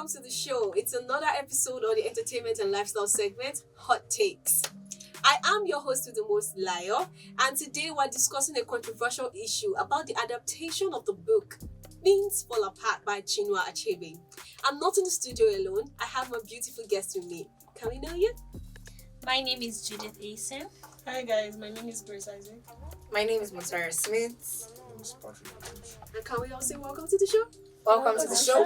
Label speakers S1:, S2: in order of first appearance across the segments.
S1: welcome to the show. It's another episode of the entertainment and lifestyle segment, Hot Takes. I am your host with the most, Layo, and today we're discussing a controversial issue about the adaptation of the book Things Fall Apart by Chinua Achebe. I'm not in the studio alone. I have my beautiful guest with me. Can we know you?
S2: My name is Judith Asen.
S3: Hi guys, my name is Grace Isaac.
S4: My name is Mutara Smith.
S1: And can we all say welcome to the show?
S4: Welcome to the show.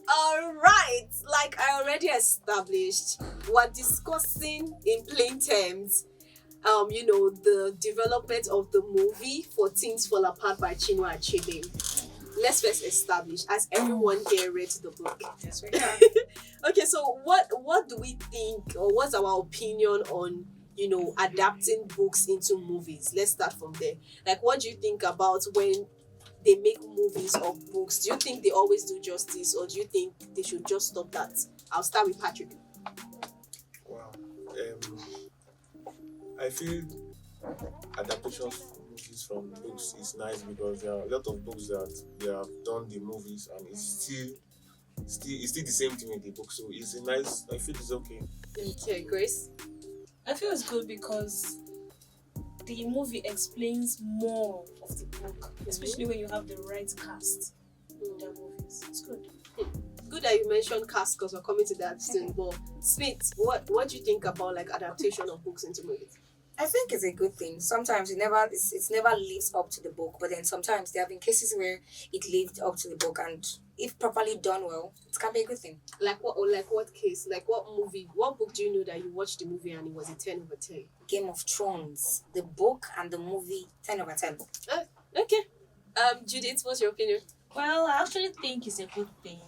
S1: Alright, like I already established, we're discussing in plain terms, the development of the movie for Things Fall Apart by Chinua Achebe. Let's first establish, as everyone here read the book.
S4: Yes, we can.
S1: Okay, so what do we think, or what's our opinion on, adapting books into movies? Let's start from there. Like, what do you think about when they make movies of books? Do you think they always do justice, or do you think they should just stop that? I'll start with Patrick.
S5: Wow. I feel adaptations of movies from books is nice because there are a lot of books that they have done the movies and it's still the same thing in the book. So it's a nice. I feel it's okay.
S1: Okay, Grace.
S3: I feel it's good because the movie explains more of the book, especially when you have the right cast in the movies. It's good.
S1: Good that you mentioned cast because we're coming to that soon. But Smith, what do you think about like adaptation of books into movies?
S4: I think it's a good thing. Sometimes it's never lives up to the book, but then sometimes there have been cases where it lived up to the book, and if properly done well, it can be a good thing.
S1: Like what? Or like what case? Like what movie? What book do you know that you watched the movie and it was a 10/10?
S4: Game of Thrones, the book and the movie, 10/10.
S1: Okay. Judith, what's your opinion?
S2: Well, I actually think it's a good thing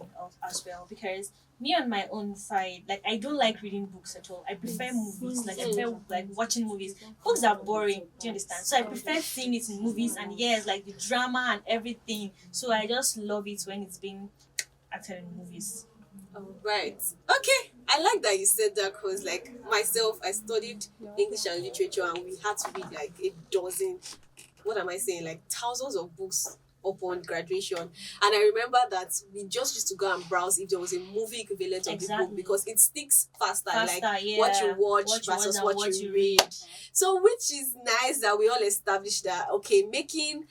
S2: as well because me on my own side, like I don't like reading books at all. I prefer movies. Like I prefer like watching movies. Books are boring. Do you understand? So I prefer seeing it in movies and like the drama and everything. So I just love it when it's being acted in movies.
S1: All right. Okay. I like that you said that because, like, myself, I studied English and literature and we had to read like a dozen, what am I saying, like thousands of books upon graduation. And I remember that we just used to go and browse if there was a movie equivalent of the book because it sticks faster like what you watch versus what you read. So which is nice that we all established that, okay, making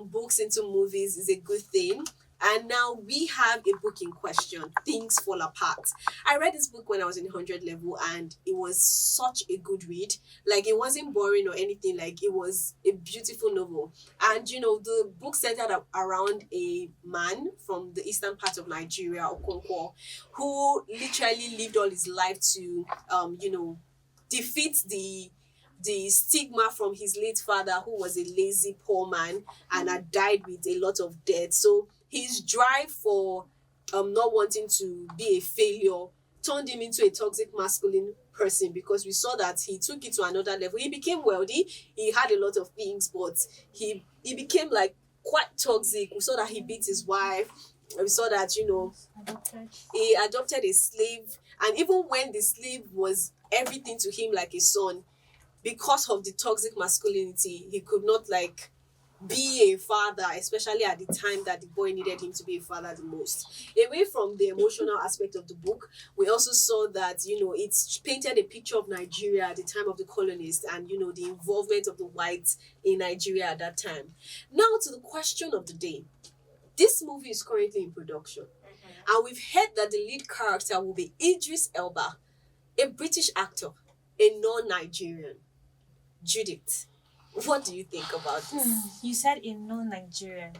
S1: books into movies is a good thing. And now we have a book in question, Things Fall Apart. I read this book when I was in 100 level and it was such a good read. Like, it wasn't boring or anything. Like, it was a beautiful novel. And, the book centered around a man from the eastern part of Nigeria, Okonkwo, who literally lived all his life to, defeat the stigma from his late father, who was a lazy poor man and had died with a lot of debt. So his drive for not wanting to be a failure turned him into a toxic masculine person because we saw that he took it to another level. He became wealthy, he had a lot of things, but he became like quite toxic. We saw that he beat his wife. We saw that, he adopted a slave. And even when the slave was everything to him like a son, because of the toxic masculinity, he could not be a father, especially at the time that the boy needed him to be a father the most. Away from the emotional aspect of the book, we also saw that, it's painted a picture of Nigeria at the time of the colonists and, the involvement of the whites in Nigeria at that time. Now to the question of the day. This movie is currently in production. And we've heard that the lead character will be Idris Elba, a British actor, a non-Nigerian. Judith, what do you think about this?
S2: You said a non-Nigerian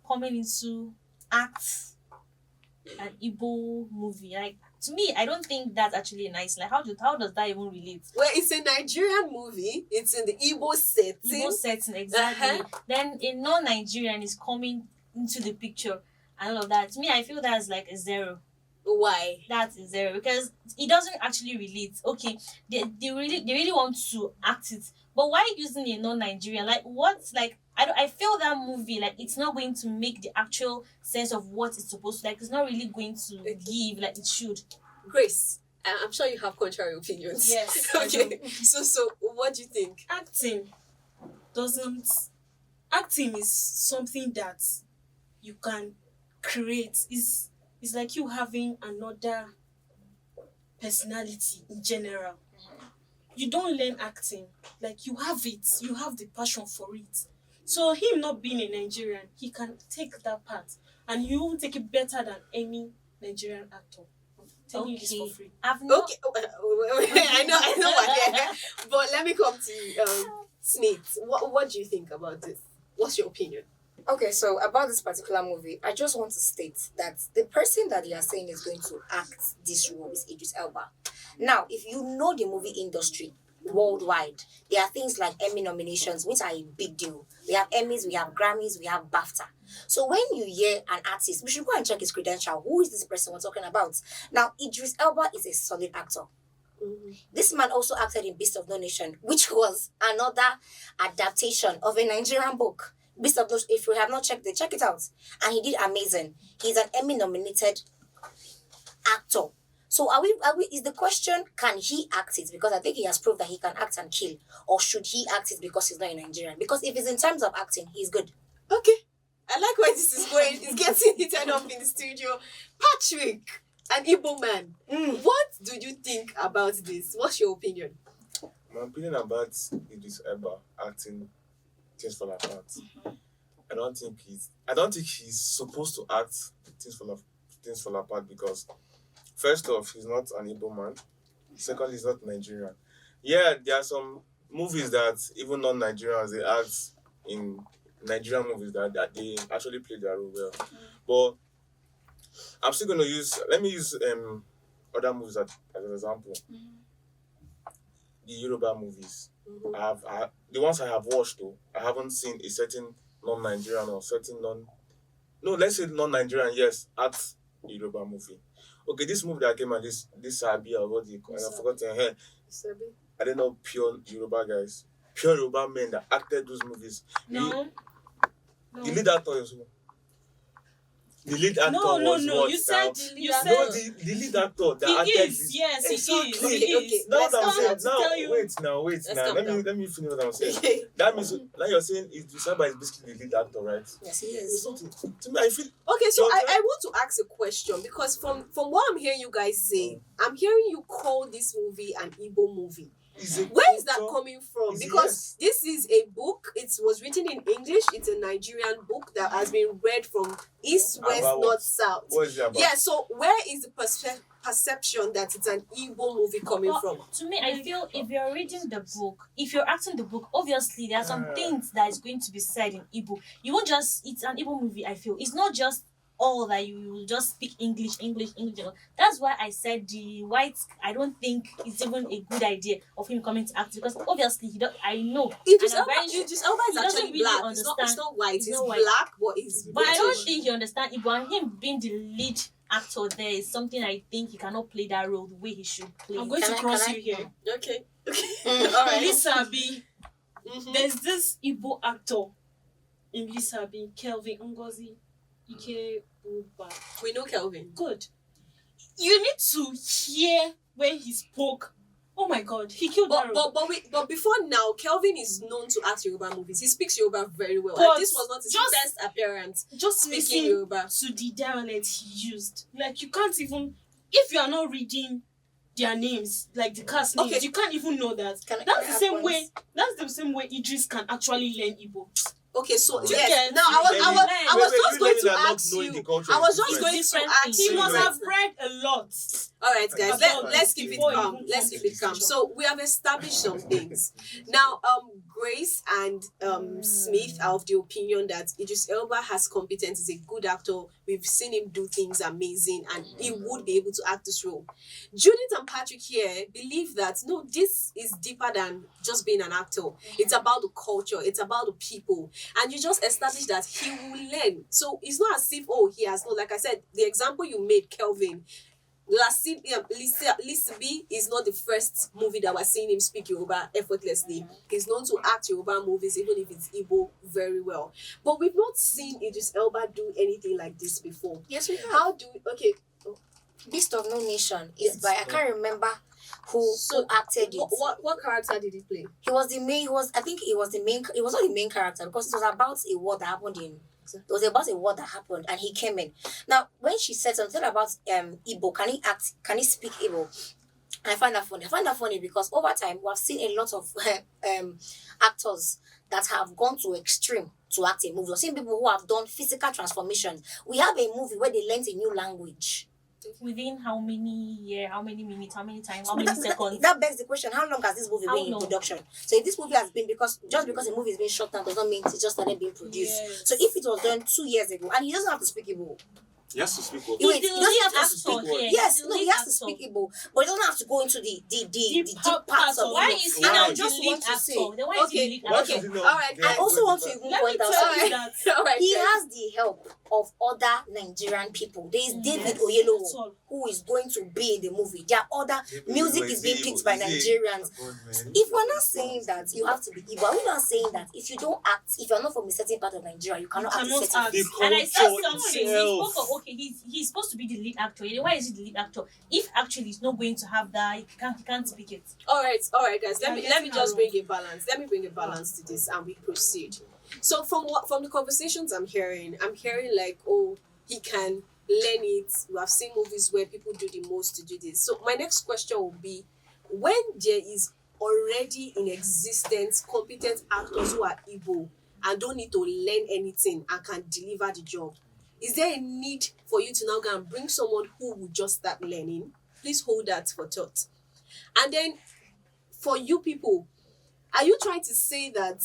S2: coming into act an Igbo movie. Like, to me, I don't think that's actually nice. Like, how does that even relate?
S1: Well, it's a Nigerian movie. It's in the Igbo setting.
S2: Igbo setting, exactly. Then a non-Nigerian is coming into the picture and all of that. To me, I feel that's like a zero.
S1: Why?
S2: That's a zero because it doesn't actually relate. Okay, they really want to act it, but why using a non-Nigerian? Like, what's like? I feel that movie like it's not going to make the actual sense of what it's supposed to like. It's not really going to give like it should.
S1: Grace, I'm sure you have contrary opinions.
S3: Yes.
S1: Okay. So what do you think?
S3: Acting is something that you can create. It's like you having another personality in general. You don't learn acting. Like you have it. You have the passion for it. So him not being a Nigerian, he can take that part and he will take it better than any Nigerian actor. I'm telling you this for free.
S2: I've not.
S1: Okay, I know what. Yeah. But let me come to Smith. What do you think about this? What's your opinion?
S4: Okay, so about this particular movie, I just want to state that the person that you are saying is going to act this role is Idris Elba. Now, if you know the movie industry worldwide, there are things like Emmy nominations, which are a big deal. We have Emmys, we have Grammys, we have BAFTA. So when you hear an artist, we should go and check his credential. Who is this person we're talking about? Now, Idris Elba is a solid actor.
S1: Mm-hmm.
S4: This man also acted in Beast of No Nation, which was another adaptation of a Nigerian book. Beast of No, if you have not checked it, check it out. And he did amazing. He's an Emmy-nominated actor. So is the question, can he act it? Because I think he has proved that he can act and kill. Or should he act it because he's not a Nigerian? Because if it's in terms of acting, he's good.
S1: Okay. I like where this is going. It's getting heated up in the studio. Patrick, an Igbo man. What do you think about this? What's your opinion?
S5: My opinion about Idris Elba acting Things Fall Apart. I don't think he's supposed to act Things Fall Apart because first off, he's not an Igbo man. Secondly, he's not Nigerian. Yeah, there are some movies that even non-Nigerians they act in Nigerian movies that they actually play their role well. But I'm still gonna let me use other movies as an example. The Yoruba movies. I have the ones I have watched though. I haven't seen a certain non-Nigerian or certain let's say non-Nigerian, yes, at the Yoruba movie. Okay, this movie that came out, this Sabi or what do you call it? I forgot her hair. I don't know pure Yoruba guys. Pure Yoruba men that acted those movies.
S3: No.
S5: The lead actor is who? The lead actor was
S3: no.
S5: what?
S3: You said
S5: No, the lead actor that
S3: he
S5: acted
S3: is.
S5: this.
S3: Yes, he
S5: Exactly.
S3: is. He
S1: Okay.
S3: is.
S5: Now
S1: Let's
S5: what I'm
S1: calm
S5: saying,
S1: down
S3: to tell you.
S5: wait now.
S1: Let's
S5: Let
S1: calm
S5: me finish what I'm saying.
S1: Okay.
S5: That means now you're saying Idris Elba is basically the lead actor, right?
S4: Yes, he is.
S5: To me, I feel
S1: Okay, so
S5: Your
S1: I want to ask a question because from what I'm hearing you guys say, I'm hearing you call this movie an Igbo movie. Where is that coming from? Because this is a book. It was written in English. It's a Nigerian book that has been read from east, west,
S5: About what?
S1: north, south.
S5: What is it about?
S1: Yeah. So where is the perception that it's an Igbo movie coming
S2: But
S1: from?
S2: to me, I feel if you're reading the book, if you're acting the book, obviously there are some things that is going to be said in Igbo. You won't just, it's an Igbo movie, I feel. It's not just all that you will just speak English. That's why I said the whites, I don't think it's even a good idea of him coming to act because obviously I know.
S1: Idris
S2: and I'm
S1: Elba
S2: very sure-
S1: is actually
S2: doesn't really
S1: black. It's
S2: understand.
S1: not white. It's
S2: not white.
S1: black, but it's
S2: But I don't
S1: British.
S2: think he understands Igbo, and him being the lead actor there is something I think he cannot play that role the way he should play.
S3: I'm going to cross you here.
S1: Okay. All right.
S3: Lisabi,
S1: Mhm.
S3: there's this Igbo actor in Lisabi, Kelvin Ngozi Ike Uba.
S1: We know Kelvin.
S3: Good. You need to hear when he spoke. Oh my God, he killed that role.
S1: But before now, Kelvin is known to act Yoruba movies. He speaks Yoruba very well.
S3: But
S1: And this was not his
S3: just-
S1: first appearance
S3: Just
S1: speaking
S3: listen
S1: Yoruba.
S3: to the dialect he used. Like you can't even, if you are not reading their names, like the cast names,
S1: Okay.
S3: you can't even know that.
S4: Can I
S3: That's the
S4: add
S3: same
S4: points?
S3: way. That's the same way Idris can actually learn Igbo.
S1: Okay, so
S5: You
S1: yes.
S3: get-
S1: Now I was
S2: you
S1: just going to
S5: learning and not
S1: ask
S5: knowing the
S1: you.
S5: culture
S1: I
S5: is
S1: was just
S5: different.
S1: going to
S2: Different
S1: ask
S2: things.
S3: He
S1: you.
S3: must
S5: Right.
S3: have read a lot.
S1: All right, guys.
S3: About
S1: Let's keep it
S3: before
S1: calm.
S3: even
S1: Let's
S3: come
S1: keep
S3: to
S1: it calm.
S3: this
S1: So we have established some things. Now, Grace and Smith are of the opinion that Idris Elba has competence. He's a good actor. We've seen him do things amazing, and he would be able to act this role. Judith and Patrick here believe that no, this is deeper than just being an actor. It's about the culture. It's about the people, and you just established that he will learn. So it's not as if he has no. Like I said, the example you made, Kelvin. Lisa B is not the first movie that we're seeing him speak Yoruba effortlessly. He's known to act Yoruba movies, even if it's Igbo, very well. But we've not seen Idris Elba do anything like this before.
S4: Yes, we have.
S1: How do we... Okay,
S4: Beast of No Nation is
S1: Yes.
S4: by, I can't remember who acted it.
S1: what character did he play?
S4: He was the main. He was not the main character because it was about a war that happened in There was about a war that happened, and he came in. Now, when she said something about Igbo, can he speak Igbo? I find that funny. I find that funny because over time we have seen a lot of actors that have gone to extreme to act a movie. We've seen people who have done physical transformations. We have a movie where they learned a new language.
S2: Within how many years, how many minutes, how many times, how
S4: But
S2: many seconds?
S4: that begs the question: how long has this movie
S2: How
S4: been in
S2: long?
S4: production? So if this movie has been just because a movie is being shot down does not mean it just started being produced.
S3: Yes.
S4: So if it was done 2 years ago, and he doesn't have to speak Igbo.
S5: He has to speak up.
S2: He's
S4: Wait,
S2: the
S4: he doesn't
S2: lead
S4: have to
S2: actor
S4: speak.
S2: here.
S4: Yes,
S2: He's the
S4: no, he
S2: lead
S4: has to
S2: actor.
S4: speak Igbo, but he doesn't have to go into the deep parts of
S2: Why
S4: it.
S2: is he
S4: And
S2: now
S4: I
S2: the
S4: just
S2: lead
S4: want to
S2: actor?
S4: say,
S2: Then why is he the
S1: Okay,
S2: lead
S5: Why
S2: actor?
S5: should he not
S1: all right,
S5: get
S4: I also
S5: good
S4: want to
S5: back?
S4: even
S3: Let me
S4: point out
S3: tell
S4: something.
S3: you that.
S1: all right.
S4: He
S1: then.
S4: has the help of other Nigerian people. There is David
S3: That's
S4: Oyelowo,
S3: all.
S4: who is going to be in the movie. There are other music is being picked by
S5: Is he-
S4: Nigerians.
S5: God, man.
S4: If we're not saying that you have to be Igbo, are we not saying that if you don't act, if you're not from a certain part of Nigeria, you cannot act a
S3: cannot
S4: certain
S3: act.
S5: The
S2: And I said
S5: culture
S2: something. He
S5: itself.
S2: spoke of okay. He's supposed to be the lead actor. Why is he the lead actor? If actually he's not going to have that, he can't speak it.
S1: All right, guys. Let me
S3: getting
S1: just
S3: around.
S1: bring a balance. Let me bring a balance to this, and we proceed. So from the conversations I'm hearing like, oh, he can learn it. We have seen movies where people do the most to do this. So my next question will be, when there is already in existence competent actors who are Igbo and don't need to learn anything and can deliver the job, is there a need for you to now go and bring someone who will just start learning? Please hold that for thought. And then for you people, are you trying to say that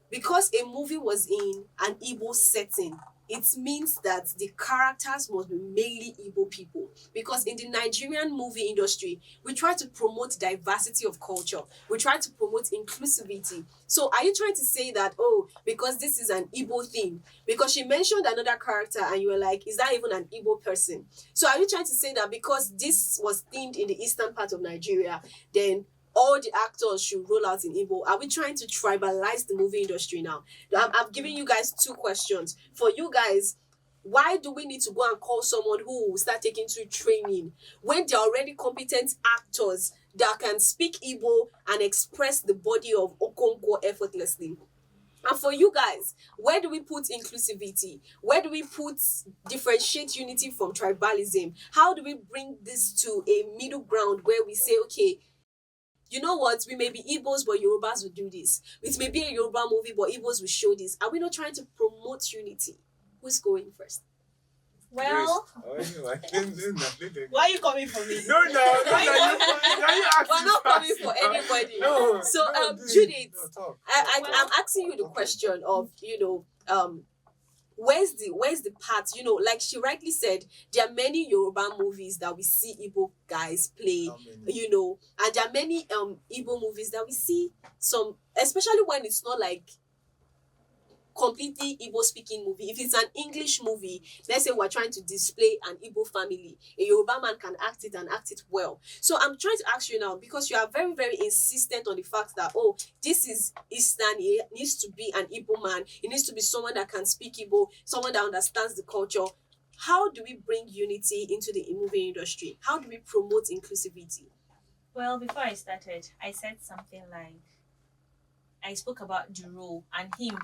S1: because a movie was in an Igbo setting, it means that the characters must be mainly Igbo people? Because in the Nigerian movie industry, we try to promote diversity of culture. We try to promote inclusivity. So are you trying to say that, oh, because this is an Igbo thing, because she mentioned another character and you were like, is that even an Igbo person? So are you trying to say that because this was themed in the eastern part of Nigeria, then all the actors should roll out in Igbo? Are we trying to tribalize the movie industry now? I'm giving you guys 2 questions. For you guys, why do we need to go and call someone who will start taking to training when there are already competent actors that can speak Igbo and express the body of Okonkwo effortlessly? And for you guys, where do we put inclusivity? Where do we put differentiate unity from tribalism? How do we bring this to a middle ground where we say, okay, you know what, we may be Igbos, but Yorubas will do this. It may be a Yoruba movie, but Igbos will show this. Are we not trying to promote unity? Who's going first?
S2: Well,
S5: Grace, how are you? I didn't.
S3: Why are you coming for me?
S5: No, you asked
S1: We're not
S5: this
S1: coming for
S5: first.
S1: anybody.
S5: No,
S1: So,
S5: no, dude,
S1: Judith,
S5: no, talk.
S1: I'm asking you the question of, where's the part, like she rightly said, there are many Yoruba movies that we see Igbo guys play,
S5: How many?
S1: and there are many Igbo movies that we see some, especially when it's not like completely Igbo speaking movie. If it's an English movie, let's say we're trying to display an Igbo family, a Yoruba man can act it and act it well. So I'm trying to ask you now, because you are very, very insistent on the fact that, oh, this is Eastern, it needs to be an Igbo man, it needs to be someone that can speak Igbo, someone that understands the culture. How do we bring unity into the movie industry? How do we promote inclusivity?
S2: well, before I started, I said something like I spoke about the role and him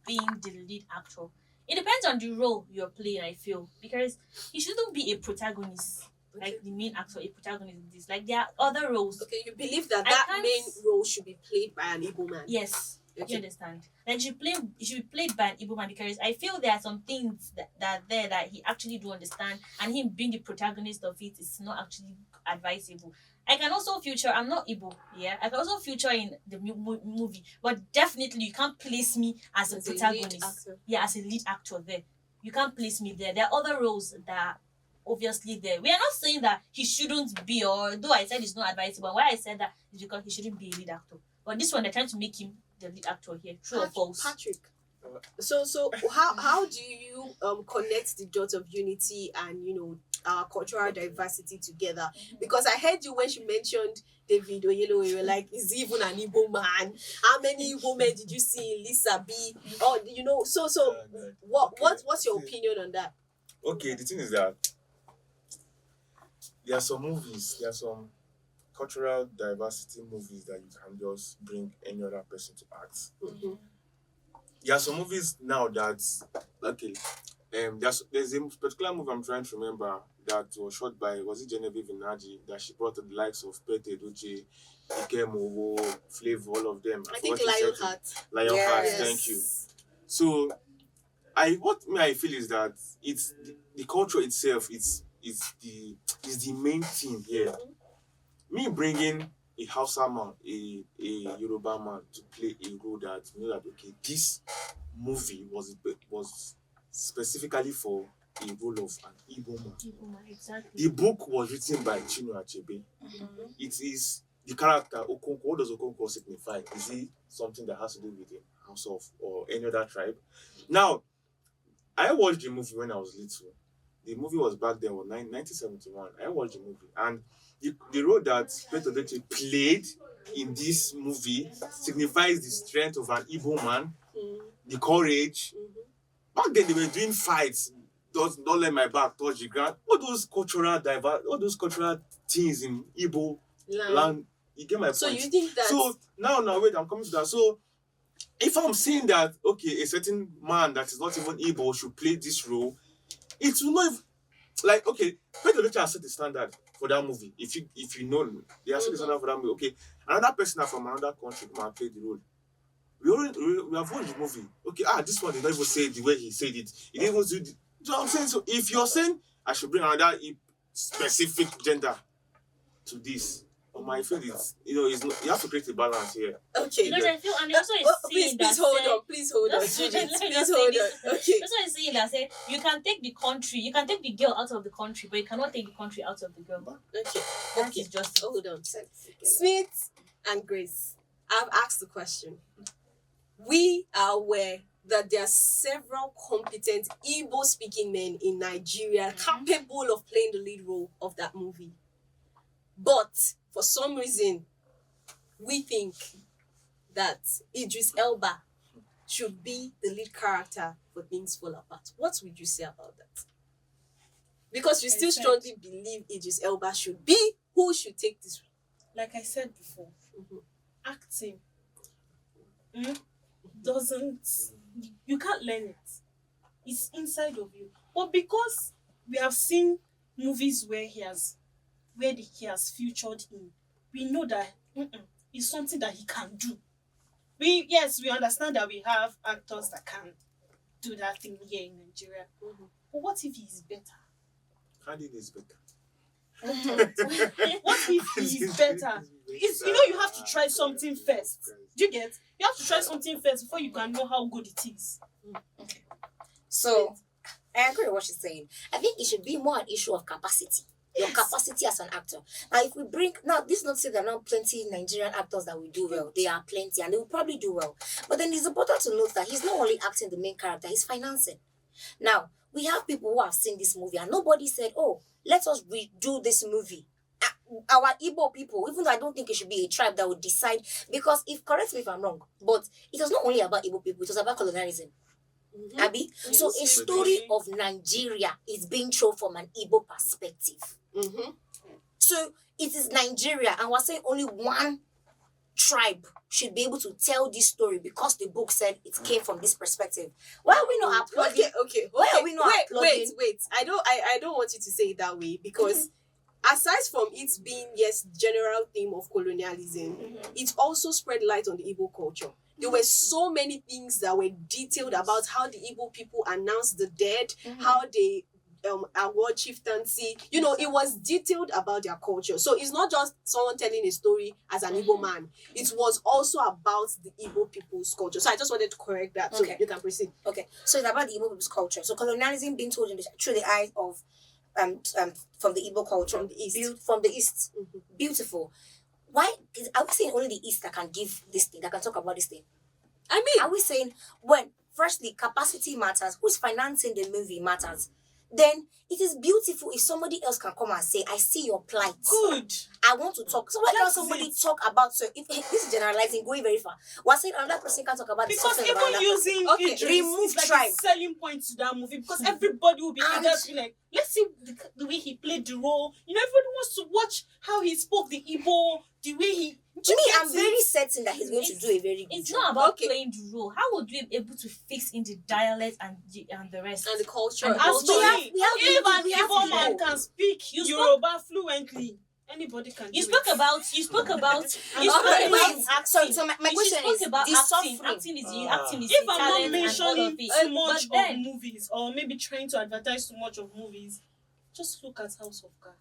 S2: being the lead actor. It depends on the role you're playing, I feel, because he shouldn't be a protagonist, like the main actor, a protagonist in this. Like there are other roles.
S1: Okay, you believe that
S2: I
S1: that
S2: can't-
S1: main role should be played by an Igbo man?
S2: Yes, you
S1: Okay.
S2: understand. Like it should be played by an Igbo man because I feel there are some things that there that he actually do understand, and him being the protagonist of it is not actually advisable. I can also feature. I'm not Igbo, yeah. I can also feature in the movie, but definitely you can't place me as a
S1: As a lead
S2: protagonist.
S1: actor.
S2: Yeah, as a lead actor there. You can't place me there. There are other roles that are obviously there. We are not saying that he shouldn't be, or though I said it's not advisable. Why I said that is because he shouldn't be a lead actor. But this one, they're trying to make him the lead actor here. True or false?
S1: Patrick. So how do you connect the dots of unity and our cultural diversity together? Because I heard you when she mentioned David Oyelo, you were like, is he even an Igbo man? How many Igbo men did you see in Lisa B? Or so
S5: God.
S1: what's your
S5: See,
S1: opinion on that?
S5: Okay, the thing is that there are some cultural diversity movies that you can just bring any other person to act.
S1: Mhm.
S5: there are some movies now that okay. There's a particular movie I'm trying to remember that was shot by, was it Genevieve Inaji, that she brought to the likes of Pete Edochie, Ike Mowo, Flavor, all of them.
S1: I think
S5: forgot his
S1: Lionheart.
S5: setting. Lionheart,
S4: Yes.
S5: thank you. So I feel is that it's the culture itself. It's the main thing here. Me bringing a Hausa man, a Yoruba man to play a role that you know that okay, this movie was specifically for a role of an Igbo man.
S2: Exactly.
S5: The book was written by Chinua Achebe. It is the character Okonkwo. What does Okonkwo signify? Is he something that has to do with the house of or any other tribe? Now, I watched the movie when I was little. The movie was back then, was 1971. I watched the movie, and the role that Peter Edochie played in this movie signifies the strength of an Igbo man, the courage. Back then, they were doing fights. Don't let my back touch the ground. All those cultural things in Igbo land. You get my point.
S1: So you think that?
S5: So now, wait, I'm coming to that. So if I'm saying that, okay, a certain man that is not even Igbo should play this role, it will not like, okay, Peter Edochie has set the standard for that movie. If you know, they have set the standard for that movie. Okay, another person from another country come and play the role. We have watched the movie. Okay, this one did not even say it the way he said it. He didn't even do the, you know what I'm saying? So if you're saying I should bring another specific gender to this, on my feel it's not, you have to create a balance here.
S1: Okay.
S2: Because I feel, and also
S1: Please hold on. Please hold on.
S2: Let me
S1: Judith,
S2: just
S1: please
S2: say
S1: hold
S2: this.
S1: on. Okay.
S2: That's why I'm saying that. Say you can take the girl out of the country, but you cannot take the country out of the girl.
S1: Okay.
S2: That
S1: Okay.
S2: is just
S1: Hold on. Smith and Grace, I've asked the question. We are aware that there are several competent Igbo-speaking men in Nigeria capable of playing the lead role of that movie. But for some reason, we think that Idris Elba should be the lead character for Things Fall Apart. What would you say about that? Because we still strongly believe Idris Elba should be who should take this.
S3: Like I said before, acting doesn't, you can't learn it. It's inside of you. But because we have seen movies where he has featured in, we know that it's something that he can do. We understand that we have actors that can do that thing here in Nigeria. But what if he's better?
S5: Khalid is better.
S3: What if he's better? It's, you have to try something first. Do you get? You have to try something first before you can know how good it is.
S4: So, I agree with what she's saying. I think it should be more an issue of capacity. Your capacity as an actor. Now, if we bring... Now, this is not to say there are not plenty Nigerian actors that will do well. There are plenty, and they will probably do well. But then it's important to note that he's not only acting the main character, he's financing. Now, we have people who have seen this movie, and nobody said, oh, let us redo this movie. Our Igbo people, even though I don't think it should be a tribe that would decide, because correct me if I'm wrong, but it was not only about Igbo people, it was about colonialism. Abi?
S1: Yes,
S4: So a story of Nigeria is being told from an Igbo perspective. So it is Nigeria, and we're saying only one tribe should be able to tell this story because the book said it came from this perspective. Why are we not applauding?
S1: Okay.
S4: Why are we not applauding?
S1: Wait. I don't want you to say it that way because aside from it being general theme of colonialism, it also spread light on the Igbo culture. There were so many things that were detailed about how the Igbo people announced the dead, how they award chieftaincy. It was detailed about their culture. So it's not just someone telling a story as an Igbo man. It was also about the Igbo people's culture. So I just wanted to correct that. So you can proceed.
S4: Okay, so it's about the Igbo people's culture. So colonialism being told through the eyes of from the Igbo culture,
S1: From the East.
S4: From the East. Beautiful. Why are we saying only the East that can give this thing, that can talk about this thing?
S1: I mean,
S4: Are we saying firstly capacity matters, who's financing the movie matters? Then it is beautiful if somebody else can come and say, I see your plight.
S3: Good.
S4: I want to talk. So why can't
S3: That's
S4: somebody
S3: it.
S4: talk about, so if this is generalizing, going very far. We're saying another person can talk about the
S3: Because
S4: success of
S3: even
S4: another person.
S3: using
S1: Okay,
S3: Idris
S4: remove
S3: is like
S4: tribe.
S3: a selling point to that movie because everybody will be
S4: And-
S3: eager to be like, let's see the way he played the role. Everybody wants to watch how he spoke the Igbo, the way he.
S4: To me, I'm very certain that he's going to do a very good
S2: It's
S4: job.
S2: not about
S1: Okay.
S2: playing the role. How would we be able to fix in the dialect and the rest?
S1: And the culture.
S2: And
S3: As
S2: also,
S3: we have,
S4: we have
S3: if an Igbo man can speak
S2: You spoke-
S3: Yoruba fluently, anybody can
S2: You
S3: do
S2: spoke
S3: it.
S2: about
S1: Alright,
S2: acting.
S4: So my
S2: You
S4: question
S2: spoke
S4: is
S2: about
S4: the
S2: acting.
S4: suffering.
S2: Acting is
S3: If
S2: the
S3: I'm not
S2: talent and all
S3: mentioning
S2: of it.
S3: too much
S2: But then,
S3: of movies, or maybe trying to advertise too much of movies, just look at House of Cards.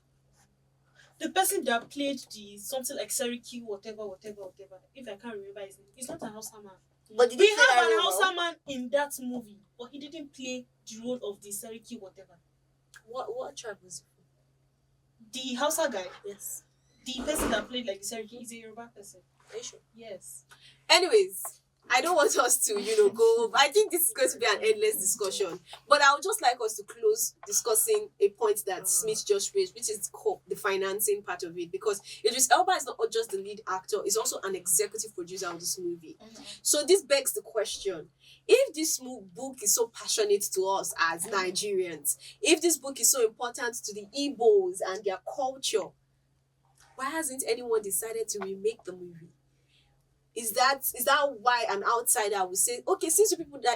S3: The person that played the something like Seriki, whatever. If I can't remember his name, he's not a Hausa man.
S4: But did
S3: We
S4: he play
S3: have
S4: that
S3: an
S4: role well?
S3: Hausa man in that movie, but he didn't play the role of the Seriki, whatever.
S1: What tribe was it?
S3: The Hausa guy,
S1: Yes.
S3: the person that played like the Seriki, is a Yoruba person.
S1: Are you sure?
S3: Yes.
S1: Anyways, I don't want us to, go. I think this is going to be an endless discussion. But I would just like us to close discussing a point that Smith just raised, which is the financing part of it. Because Idris Elba is not just the lead actor, he's also an executive producer of this movie. So this begs the question, if this book is so passionate to us as Nigerians, if this book is so important to the Igbos and their culture, why hasn't anyone decided to remake the movie? Is that why an outsider would say, okay, since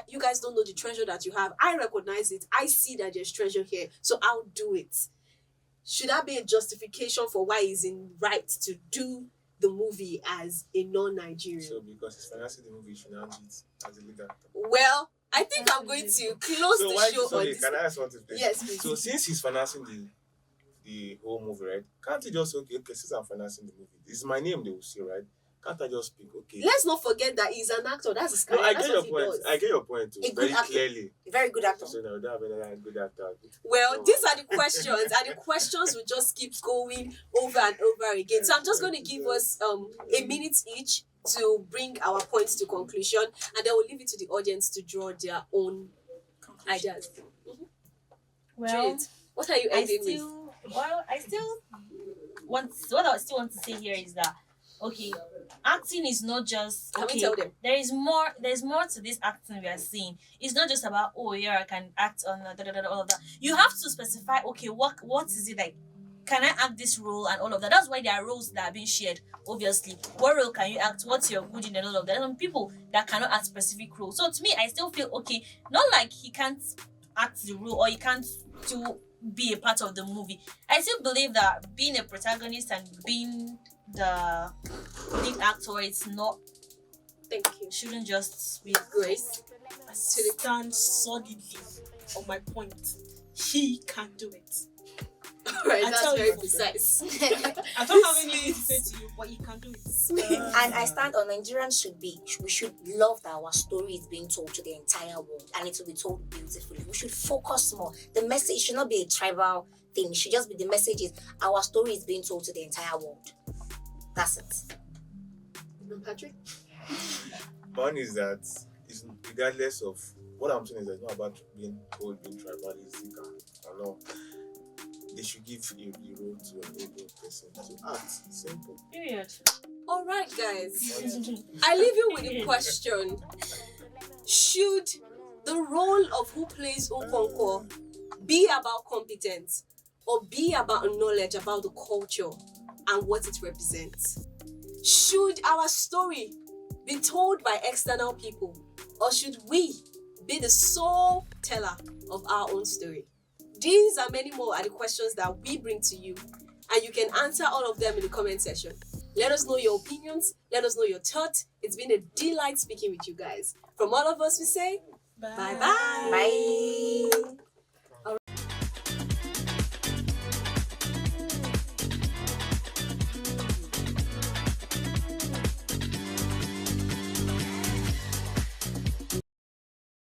S1: you guys don't know the treasure that you have, I recognize it, I see that there's treasure here, so I'll do it. Should that be a justification for why he's in right to do the movie as a non-Nigerian?
S5: So because he's financing the movie, you should now do it as a lead actor.
S1: Well, I think I'm going to close
S5: So
S1: the
S5: why?
S1: show on
S5: Sorry,
S1: this.
S5: can I ask something, please?
S1: Yes, please.
S5: So since he's financing the whole movie, right? Can't he just okay? Since I'm financing the movie, it's my name they will see, right? Can't I just speak? Okay.
S1: Let's not forget that he's an actor. That's his
S5: No,
S1: career.
S5: I
S1: That's
S5: get your
S1: what he
S5: point.
S1: does.
S5: I get your point too.
S4: A good
S5: Very
S4: actor.
S5: clearly.
S4: Very good actor.
S5: So now we don't have any good actor.
S1: Well, these are the questions, and the questions will just keep going over and over again. So I'm just going to give us a minute each to bring our points to conclusion, and then we'll leave it to the audience to draw their own ideas.
S2: well,
S1: Juliet, what are you ending with?
S2: I still want to say here is that, okay, acting is not just
S1: Can we
S2: okay.
S1: tell them?
S2: There's more to this acting we are seeing. It's not just about, oh yeah, I can act on all of that. You have to specify, okay, what is it like? Can I act this role and all of that? That's why there are roles that are being shared. Obviously, what role can you act? What's your good in and all of that? There are some people that cannot act specific roles. So to me, I still feel okay. Not like he can't act the role or he can't be a part of the movie. I still believe that being a protagonist and being the lead actor, it's not,
S1: Thank you.
S2: shouldn't just be
S1: Grace.
S3: I stand solidly on my point. He can do it.
S1: All right,
S3: I
S1: that's
S3: tell
S1: very
S3: you.
S1: precise.
S3: I don't have anything to say to you, but he can do it.
S4: And I stand on Nigerians we should love that our story is being told to the entire world and it will be told beautifully. We should focus more. The message should not be a tribal thing. It should just be the message is our story is being told to the entire world. That's it.
S1: And Patrick?
S5: One is that it's regardless of what I'm saying is that it's not about being tribalistic or no. They should give a role to an able person to act. Simple.
S2: period.
S1: All right, guys. I leave you with the question: should the role of who plays Okonkwo be about competence or be about knowledge about the culture and what it represents? Should our story be told by external people, or should we be the sole teller of our own story? These and many more are the questions that we bring to you, and you can answer all of them in the comment section. Let us know your opinions. Let us know your thoughts. It's been a delight speaking with you guys. From all of us, we say bye-bye.
S4: Bye.